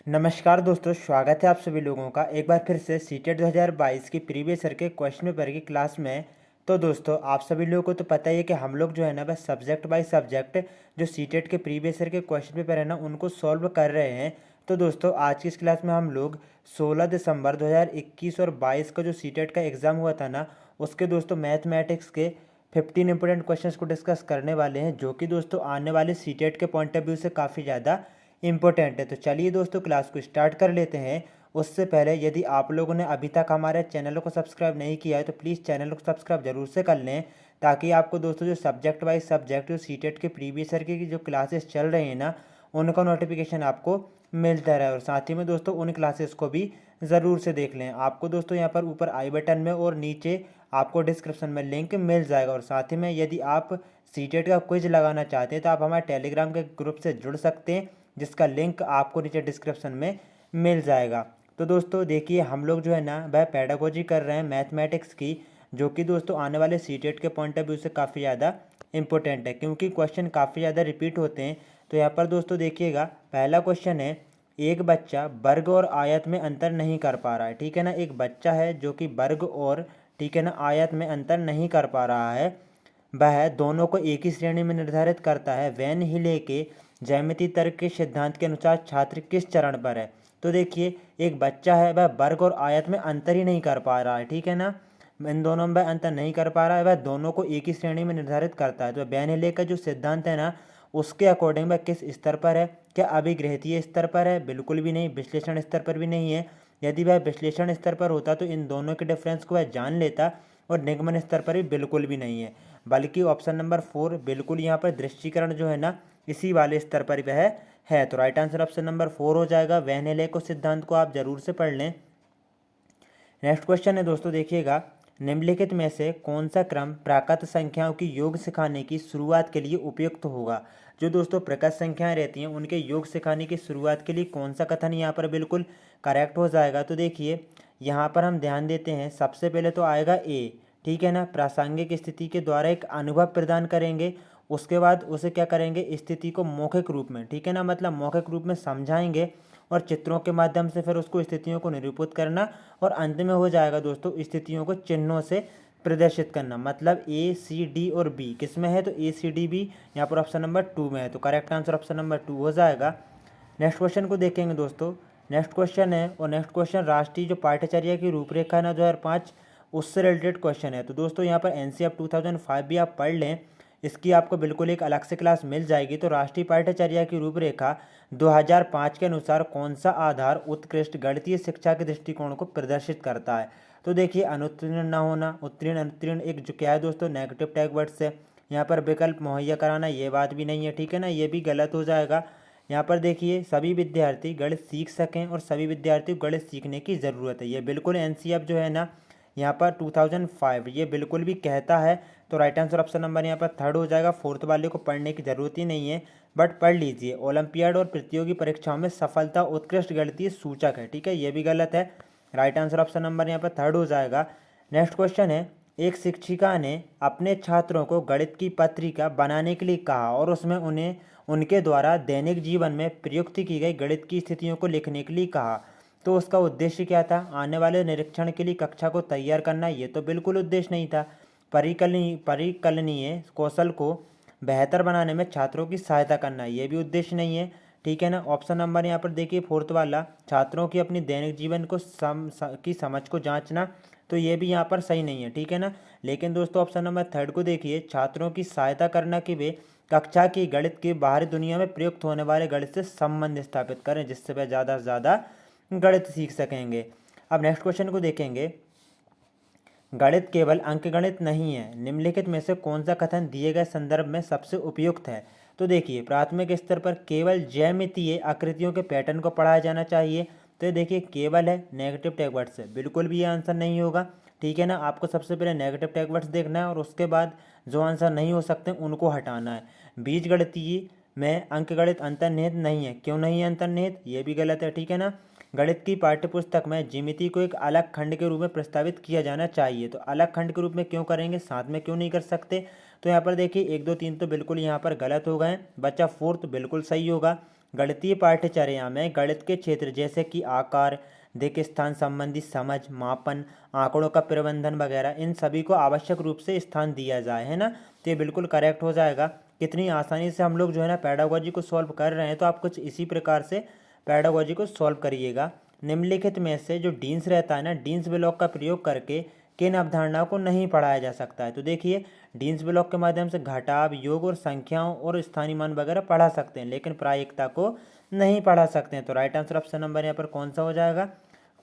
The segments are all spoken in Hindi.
नमस्कार दोस्तों, स्वागत है आप सभी लोगों का एक बार फिर से सीटेट 2022 की प्रीवियस ईयर के क्वेश्चन पेपर की क्लास में। तो दोस्तों आप सभी लोगों को तो पता ही है कि हम लोग जो है ना बस सब्जेक्ट बाय सब्जेक्ट जो सीटेट के प्रीवियस ईयर के क्वेश्चन पेपर है ना उनको सॉल्व कर रहे हैं। तो दोस्तों आज की इस क्लास में हम लोग 16 दिसंबर 2021 और 22 का जो सीटेट का एग्ज़ाम हुआ था ना उसके दोस्तों मैथमेटिक्स के 15 इंपॉर्टेंट क्वेश्चंस को डिस्कस करने वाले हैं, जो कि दोस्तों आने वाले सीटेट के पॉइंट ऑफ व्यू से काफ़ी ज़्यादा इम्पोर्टेंट है। तो चलिए दोस्तों क्लास को स्टार्ट कर लेते हैं। उससे पहले यदि आप लोगों ने अभी तक हमारे चैनल को सब्सक्राइब नहीं किया है तो प्लीज़ चैनल को सब्सक्राइब जरूर से कर लें, ताकि आपको दोस्तों जो सब्जेक्ट वाइज सब्जेक्ट जो सीटेट के प्रीवियस ईयर की जो क्लासेस चल रही हैं ना उनका नोटिफिकेशन आपको मिलता रहे। और साथ ही में दोस्तों उन क्लासेस को भी ज़रूर से देख लें। आपको दोस्तों यहाँ पर ऊपर आई बटन में और नीचे आपको डिस्क्रिप्शन में लिंक मिल जाएगा। और साथ ही में यदि आप सीटेट का क्विज लगाना चाहते हैं तो आप हमारे टेलीग्राम के ग्रुप से जुड़ सकते हैं, जिसका लिंक आपको नीचे डिस्क्रिप्शन में मिल जाएगा। तो दोस्तों देखिए हम लोग जो है ना वह पेडागोजी कर रहे हैं मैथमेटिक्स की, जो कि दोस्तों आने वाले सीटेट के पॉइंट ऑफ व्यू से काफ़ी ज़्यादा इंपॉर्टेंट है, क्योंकि क्वेश्चन काफ़ी ज़्यादा रिपीट होते हैं। तो यहाँ पर दोस्तों देखिएगा पहला क्वेश्चन है, एक बच्चा वर्ग और आयत में अंतर नहीं कर पा रहा है। ठीक है ना, एक बच्चा है जो कि वर्ग और ठीक है ना आयत में अंतर नहीं कर पा रहा है। वह दोनों को एक ही श्रेणी में निर्धारित करता है। वैन हिले के ज्यामिति तर्क के सिद्धांत के अनुसार छात्र किस चरण पर है। तो देखिए एक बच्चा है वह वर्ग और आयत में अंतर ही नहीं कर पा रहा है। ठीक है ना, इन दोनों में वह अंतर नहीं कर पा रहा है, वह दोनों को एक ही श्रेणी में निर्धारित करता है। तो वैन हिले का जो सिद्धांत है ना उसके अकॉर्डिंग वह किस स्तर पर है। क्या अभिगृहीतीय स्तर पर है? बिल्कुल भी नहीं। विश्लेषण स्तर पर भी नहीं है। यदि वह विश्लेषण स्तर पर होता तो इन दोनों के डिफरेंस को वह जान लेता। और निगमन स्तर पर भी बिल्कुल भी नहीं है, बल्कि ऑप्शन नंबर 4 बिल्कुल यहाँ पर दृष्टिकरण जो है ना इसी वाले स्तर पर वह है। तो राइट आंसर ऑप्शन नंबर 4 हो जाएगा। वैन हिले को सिद्धांत को आप जरूर से पढ़ लें। नेक्स्ट क्वेश्चन है दोस्तों देखिएगा, निम्नलिखित में से कौन सा क्रम प्राकृत संख्याओं की योग सिखाने की शुरुआत के लिए उपयुक्त होगा। जो दोस्तों प्रकृत संख्याएं रहती हैं उनके योग सिखाने की शुरुआत के लिए कौन सा कथन यहाँ पर बिल्कुल करेक्ट हो जाएगा। तो देखिए यहाँ पर हम ध्यान देते हैं, सबसे पहले तो आएगा ए। ठीक है ना, प्रासंगिक स्थिति के द्वारा एक अनुभव प्रदान करेंगे। उसके बाद उसे क्या करेंगे, स्थिति को मौखिक रूप में ठीक है ना मतलब मौखिक रूप में समझाएंगे और चित्रों के माध्यम से फिर उसको स्थितियों को निरूपित करना। और अंत में हो जाएगा दोस्तों स्थितियों को चिन्हों से प्रदर्शित करना। मतलब ए सी डी और बी किस में है, तो ए सी डी बी यहाँ पर ऑप्शन नंबर 2 में है। तो करेक्ट आंसर ऑप्शन नंबर 2 हो जाएगा। नेक्स्ट क्वेश्चन को देखेंगे दोस्तों। नेक्स्ट क्वेश्चन है, और नेक्स्ट क्वेश्चन राष्ट्रीय जो पाठ्यचर्या की रूपरेखा ना 2005 उससे रिलेटेड क्वेश्चन है। तो दोस्तों यहाँ पर एनसीईआरटी 2005 भी आप पढ़ लें, इसकी आपको बिल्कुल एक अलग से क्लास मिल जाएगी। तो राष्ट्रीय पाठ्यचर्या की रूपरेखा 2005 के अनुसार कौन सा आधार उत्कृष्ट गणितीय शिक्षा के दृष्टिकोण को प्रदर्शित करता है। तो देखिए अनुत्तीर्ण न होना, उत्तीर्ण अनुत्तीर्ण एक जो क्या है दोस्तों नेगेटिव टैग वर्ड से यहाँ पर विकल्प मुहैया कराना, ये बात भी नहीं है। ठीक है ना, ये भी गलत हो जाएगा। यहाँ पर देखिए सभी विद्यार्थी गणित सीख सकें और सभी विद्यार्थी को गणित सीखने की ज़रूरत है, ये बिल्कुल एनसीईआरटी जो है ना यहाँ पर 2005 ये बिल्कुल भी कहता है। तो राइट आंसर ऑप्शन नंबर यहाँ पर 3rd हो जाएगा। 4th वाले को पढ़ने की ज़रूरत ही नहीं है, बट पढ़ लीजिए। ओलंपियाड और प्रतियोगी परीक्षाओं में सफलता उत्कृष्ट गणितीय सूचक है। ठीक है, ये भी गलत है। राइट आंसर ऑप्शन नंबर यहाँ पर 3rd हो जाएगा। नेक्स्ट क्वेश्चन है, एक शिक्षिका ने अपने छात्रों को गणित की पत्रिका बनाने के लिए कहा और उसमें उन्हें उनके द्वारा दैनिक जीवन में प्रयुक्त की गई गणित की स्थितियों को लिखने के लिए कहा। तो उसका उद्देश्य क्या था, आने वाले निरीक्षण के लिए कक्षा को तैयार करना, ये तो बिल्कुल उद्देश्य नहीं था। परिकलनीय कौशल को बेहतर बनाने में छात्रों की सहायता करना, ये भी उद्देश्य नहीं है। ठीक है ना, ऑप्शन नंबर यहाँ पर देखिए 4th वाला, छात्रों की अपनी दैनिक जीवन को की समझ को जांचना, तो ये भी यहाँ पर सही नहीं है। ठीक है ना, लेकिन दोस्तों ऑप्शन नंबर 3rd को देखिए, छात्रों की सहायता करना कि वे कक्षा की गणित की बाहरी दुनिया में प्रयुक्त होने वाले गणित से संबंध स्थापित करें, जिससे वे ज़्यादा से ज़्यादा गणित सीख सकेंगे। अब नेक्स्ट क्वेश्चन को देखेंगे, गणित केवल अंकगणित नहीं है, निम्नलिखित में से कौन सा कथन दिए गए संदर्भ में सबसे उपयुक्त है। तो देखिए प्राथमिक स्तर पर केवल ज्यामितीय आकृतियों के पैटर्न को पढ़ाया जाना चाहिए। तो ये देखिए केवल है नेगेटिव टैग वर्ड से, बिल्कुल भी ये आंसर नहीं होगा। ठीक है ना, आपको सबसे पहले नेगेटिव टैग वर्ड्स देखना है और उसके बाद जो आंसर नहीं हो सकते उनको हटाना है। बीजगणितीय में अंकगणित अंतर्निहित नहीं है, क्यों नहीं है अंतर्निहित, ये भी गलत है। ठीक है ना, गणित की पाठ्यपुस्तक में ज्यामिति को एक अलग खंड के रूप में प्रस्तावित किया जाना चाहिए। तो अलग खंड के रूप में क्यों करेंगे, साथ में क्यों नहीं कर सकते। तो यहाँ पर देखिए 1 2 3 तो बिल्कुल यहाँ पर गलत हो गए, बच्चा 4th बिल्कुल सही होगा। गणितीय पाठ्यचर्या में गणित के क्षेत्र जैसे कि आकार, दिक् स्थान संबंधी समझ, मापन, आंकड़ों का प्रबंधन वगैरह, इन सभी को आवश्यक रूप से स्थान दिया जाए, है ना। तो ये बिल्कुल करेक्ट हो जाएगा। कितनी आसानी से हम लोग जो है ना पेडागोजी को सॉल्व कर रहे हैं, तो आप कुछ इसी प्रकार से पेडागोजी को सॉल्व करिएगा। निम्नलिखित में से जो डीन्स रहता है ना, डीन्स ब्लॉक का प्रयोग करके किन अवधारणाओं को नहीं पढ़ाया जा सकता है। तो देखिए, डीन्स ब्लॉक के माध्यम से घटाव, योग और संख्याओं और स्थानीय मान वगैरह पढ़ा सकते हैं, लेकिन प्रायिकता को नहीं पढ़ा सकते हैं। तो राइट आंसर ऑप्शन नंबर यहाँ पर कौन सा हो जाएगा?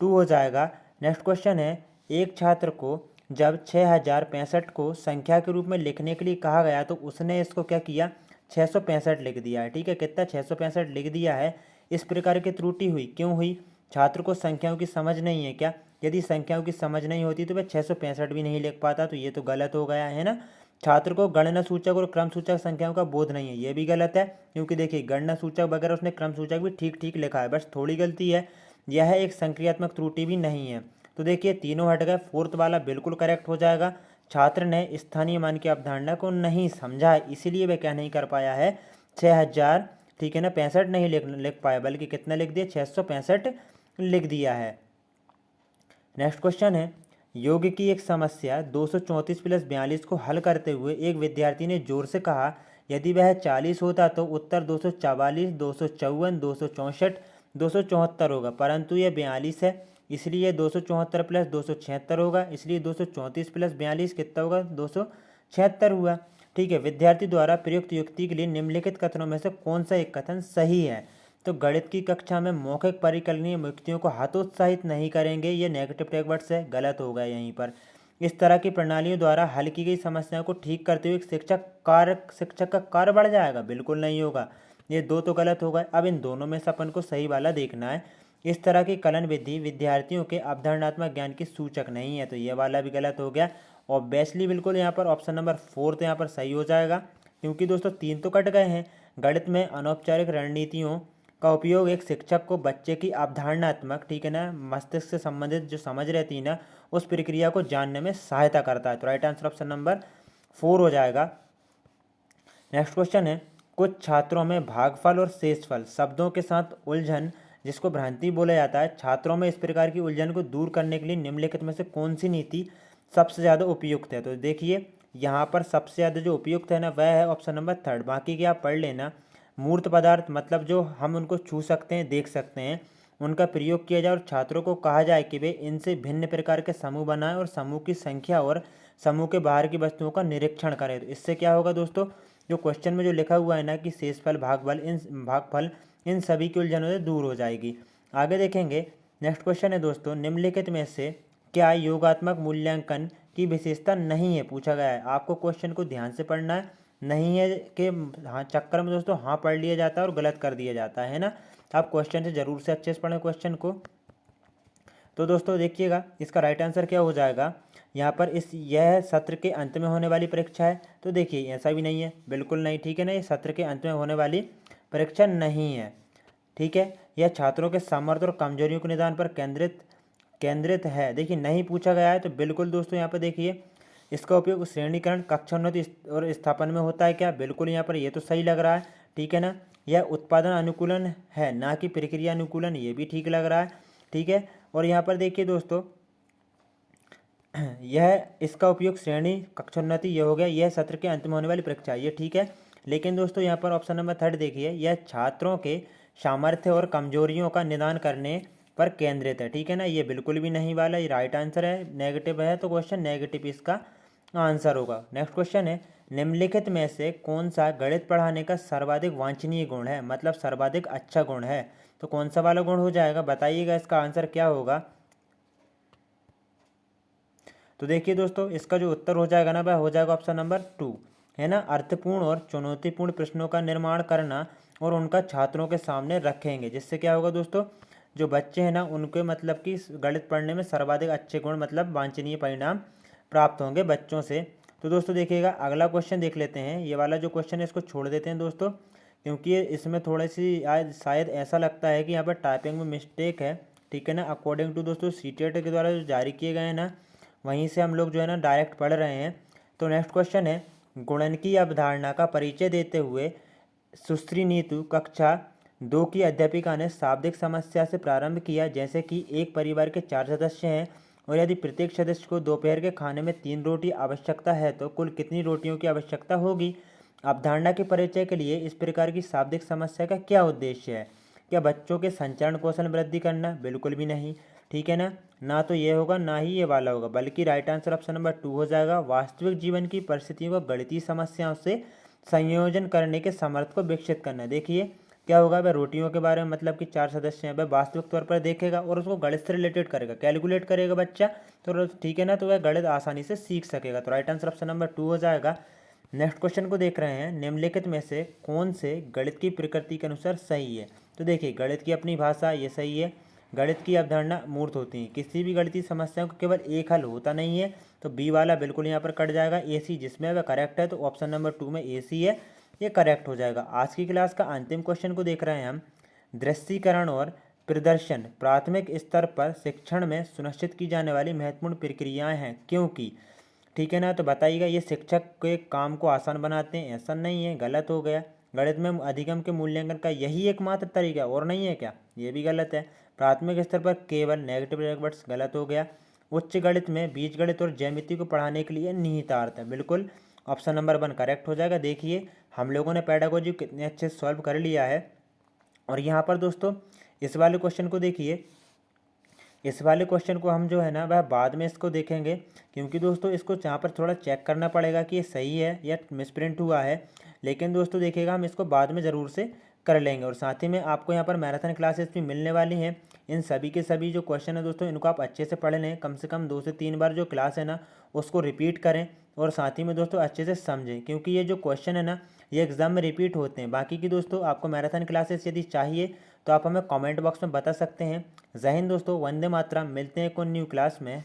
2 हो जाएगा। नेक्स्ट क्वेश्चन है, एक छात्र को जब 6065 को संख्या के रूप में लिखने के लिए कहा गया तो उसने इसको क्या किया? 665 लिख दिया है। ठीक है, कितना? 665 लिख दिया है। इस प्रकार की त्रुटि हुई, क्यों हुई? छात्र को संख्याओं की समझ नहीं है क्या? यदि संख्याओं की समझ नहीं होती तो वह 665 भी नहीं लिख पाता, तो ये तो गलत हो गया, है ना। छात्र को गणना सूचक और क्रम सूचक संख्याओं का बोध नहीं है, ये भी गलत है, क्योंकि देखिए गणना सूचक वगैरह उसने क्रम सूचक भी ठीक ठीक लिखा है, बस थोड़ी गलती है। यह एक संक्रियात्मक त्रुटि भी नहीं है। तो देखिए तीनों हट गए, फोर्थ वाला बिल्कुल करेक्ट हो जाएगा। छात्र ने स्थानीय मान की अवधारणा को नहीं समझा, इसीलिए वह क्या नहीं कर पाया है? 6000, ठीक है ना, 65 नहीं लिख पाया, बल्कि कितना लिख दिया? 665 लिख दिया है। नेक्स्ट क्वेश्चन है, योग की एक समस्या 234 + 42 को हल करते हुए एक विद्यार्थी ने जोर से कहा, यदि वह 40 होता तो उत्तर 244, 254, 264, 274 होगा, परंतु यह 42 है, इसलिए 274 + 276 होगा, इसलिए 234 + 42 कितना होगा? 276 हुआ। ठीक है, विद्यार्थी द्वारा प्रयुक्त युक्ति के लिए निम्नलिखित कथनों में से कौन सा एक कथन सही है? तो गणित की कक्षा में मौखिक परिकलनीय युक्तियों को हतोत्साहित नहीं करेंगे, ये नेगेटिव टैग वर्ड से गलत हो गया यहीं पर। इस तरह की प्रणालियों द्वारा हल की गई समस्याओं को ठीक करते हुए शिक्षक का कार्य बढ़ जाएगा, बिल्कुल नहीं होगा। ये दो तो गलत हो गए। अब इन दोनों में से अपन को सही वाला देखना है। इस तरह की कलन विधि विद्यार्थियों के अवधारणात्मक ज्ञान की सूचक नहीं है, तो ये वाला भी गलत हो गया। ऑब्वियसली बिल्कुल यहाँ पर ऑप्शन नंबर 4 यहाँ पर सही हो जाएगा, क्योंकि दोस्तों 3 तो कट गए हैं। गणित में अनौपचारिक रणनीतियों का उपयोग एक शिक्षक को बच्चे की अवधारणात्मक, ठीक है ना, मस्तिष्क से संबंधित जो समझ रहती है ना, उस प्रक्रिया को जानने में सहायता करता है। तो राइट आंसर ऑप्शन नंबर 4 हो जाएगा। नेक्स्ट क्वेश्चन है, कुछ छात्रों में भागफल और शेषफल शब्दों के साथ उलझन, जिसको भ्रांति बोला जाता है, छात्रों में इस प्रकार की उलझन को दूर करने के लिए निम्नलिखित में से कौन सी नीति सबसे ज़्यादा उपयुक्त है? तो देखिए यहाँ पर सबसे ज़्यादा जो उपयुक्त है ना, वह है ऑप्शन नंबर 3। बाकी की आप पढ़ लेना। मूर्त पदार्थ मतलब जो हम उनको छू सकते हैं, देख सकते हैं, उनका प्रयोग किया जाए और छात्रों को कहा जाए कि वे इनसे भिन्न प्रकार के समूह बनाएं और समूह की संख्या और समूह के बाहर की वस्तुओं का निरीक्षण करें। तो इससे क्या होगा दोस्तों, जो क्वेश्चन में जो लिखा हुआ है ना कि शेषफल, भागफल इन सभी की उलझनों से दूर हो जाएगी। आगे देखेंगे। नेक्स्ट क्वेश्चन है दोस्तों, निम्नलिखित में से क्या योगात्मक मूल्यांकन की विशेषता नहीं है? पूछा गया है। आपको क्वेश्चन को ध्यान से पढ़ना है, नहीं है कि हाँ चक्कर में दोस्तों हाँ पढ़ लिया जाता है और गलत कर दिया जाता है ना। आप क्वेश्चन से ज़रूर से अच्छे से पढ़ें क्वेश्चन को। तो दोस्तों देखिएगा, इसका राइट आंसर क्या हो जाएगा यहाँ पर? यह सत्र के अंत में होने वाली परीक्षा है। तो देखिए ऐसा भी नहीं है, बिल्कुल नहीं, ठीक है ना, ये सत्र के अंत में होने वाली परीक्षा नहीं है। ठीक है, यह छात्रों के सामर्थ्य और कमजोरियों के निदान पर केंद्रित है। देखिए नहीं पूछा गया है, तो बिल्कुल दोस्तों यहाँ पर देखिए इसका उपयोग श्रेणीकरण, कक्षोन्नति और स्थापन में होता है क्या? बिल्कुल यहाँ पर ये तो सही लग रहा है, ठीक है ना। यह उत्पादन अनुकूलन है, ना कि प्रक्रिया अनुकूलन, ये भी ठीक लग रहा है, ठीक है। और यहाँ पर देखिए दोस्तों यह इसका उपयोग श्रेणी, कक्षोन्नति, ये हो गया, यह सत्र के अंत में होने वाली परीक्षा, ये ठीक है। लेकिन दोस्तों यहाँ पर ऑप्शन नंबर 3 देखिए, यह छात्रों के सामर्थ्य और कमजोरियों का निदान करने पर केंद्रित है, ठीक है ना, ये बिल्कुल भी नहीं वाला, ये राइट आंसर है। नेगेटिव है तो क्वेश्चन नेगेटिव इसका आंसर होगा। नेक्स्ट क्वेश्चन है, निम्नलिखित में से कौन सा गणित पढ़ाने का सर्वाधिक वांछनीय गुण है, मतलब सर्वाधिक अच्छा गुण है? तो कौन सा वाला गुण हो जाएगा, बताइएगा, इसका आंसर क्या होगा? तो देखिए दोस्तों इसका जो उत्तर हो जाएगा ना, वह हो जाएगा ऑप्शन नंबर 2, है ना। अर्थपूर्ण और चुनौतीपूर्ण प्रश्नों का निर्माण करना और उनका छात्रों के सामने रखेंगे, जिससे क्या होगा दोस्तों, जो बच्चे हैं ना उनके मतलब कि गणित पढ़ने में सर्वाधिक अच्छे गुण मतलब वांछनीय परिणाम प्राप्त होंगे बच्चों से। तो दोस्तों देखिएगा अगला क्वेश्चन देख लेते हैं। ये वाला जो क्वेश्चन है इसको छोड़ देते हैं दोस्तों, क्योंकि इसमें थोड़ी सी शायद ऐसा लगता है कि यहाँ पर टाइपिंग में मिस्टेक है, ठीक है ना। अकॉर्डिंग टू दोस्तों सीटेट के द्वारा जो जारी किए गए हैं ना, वहीं से हम लोग जो है ना डायरेक्ट पढ़ रहे हैं। तो नेक्स्ट क्वेश्चन है, गुणन की अवधारणा का परिचय देते हुए सुश्री नीतू कक्षा 2 की अध्यापिका ने शाब्दिक समस्या से प्रारंभ किया, जैसे कि एक परिवार के 4 सदस्य हैं और यदि प्रत्येक सदस्य को दोपहर के खाने में 3 रोटी आवश्यकता है तो कुल कितनी रोटियों की आवश्यकता होगी। अवधारणा के परिचय के लिए इस प्रकार की शाब्दिक समस्या का क्या उद्देश्य है। क्या बच्चों के संचरण कौशल में वृद्धि करना, बिल्कुल भी नहीं। ठीक है ना, ना तो ये होगा ना ही ये वाला होगा, बल्कि राइट आंसर ऑप्शन नंबर 2 हो जाएगा। वास्तविक जीवन की परिस्थितियों को गणितीय समस्याओं से संयोजन करने के सामर्थ्य को विकसित करना। देखिए क्या होगा, वह रोटियों के बारे में मतलब कि 4 सदस्य हैं, वह वास्तविक तौर पर देखेगा और उसको गणित से रिलेटेड करेगा, कैलकुलेट करेगा बच्चा, तो ठीक है ना, तो वह गणित आसानी से सीख सकेगा। तो राइट आंसर ऑप्शन नंबर 2 हो जाएगा। नेक्स्ट क्वेश्चन को देख रहे हैं, निम्नलिखित में से कौन से गणित की प्रकृति के अनुसार सही है। तो देखिए गणित की अपनी भाषा, ये सही है। गणित की अवधारणा मूर्त होती है, किसी भी गणितीय समस्या को केवल एक हल होता नहीं है, तो बी वाला बिल्कुल यहाँ पर कट जाएगा। ए सी जिसमें वह करेक्ट है, तो ऑप्शन नंबर 2 में ए सी है, ये करेक्ट हो जाएगा। आज की क्लास का अंतिम क्वेश्चन को देख रहे हैं हम, दृश्यीकरण और प्रदर्शन प्राथमिक स्तर पर शिक्षण में सुनिश्चित की जाने वाली महत्वपूर्ण प्रक्रियाएं हैं, क्योंकि ठीक है ना, तो बताइएगा ये शिक्षक के काम को आसान बनाते हैं, ऐसा नहीं है, गलत हो गया। गणित में अधिगम के मूल्यांकन का यही एकमात्र तरीका और नहीं है क्या, ये भी गलत है। प्राथमिक स्तर पर केवल नेगेटिव वर्ड्स, गलत हो गया। उच्च गणित में बीजगणित और ज्यामिति को पढ़ाने के लिए निहितार्थ है, बिल्कुल ऑप्शन नंबर 1 करेक्ट हो जाएगा। देखिए हम लोगों ने पेडागोजी कितने अच्छे से सॉल्व कर लिया है। और यहाँ पर दोस्तों इस वाले क्वेश्चन को देखिए, इस वाले क्वेश्चन को हम जो है ना वह बाद में इसको देखेंगे, क्योंकि दोस्तों इसको यहाँ पर थोड़ा चेक करना पड़ेगा कि ये सही है या मिसप्रिंट हुआ है। लेकिन दोस्तों देखिएगा हम इसको बाद में ज़रूर से कर लेंगे। और साथ ही में आपको यहाँ पर मैराथन क्लासेस भी मिलने वाली हैं। इन सभी के सभी जो क्वेश्चन है दोस्तों, इनको आप अच्छे से पढ़ लें, कम से कम 2 से 3 बार जो क्लास है ना उसको रिपीट करें, और साथ ही में दोस्तों अच्छे से समझें, क्योंकि ये जो क्वेश्चन है ना ये एग्जाम में रिपीट होते हैं। बाकी की दोस्तों आपको मैराथन क्लासेस यदि चाहिए तो आप हमें कमेंट बॉक्स में बता सकते हैं। जय हिंद दोस्तों, वंदे मातरम। मिलते हैं एक और न्यू क्लास में।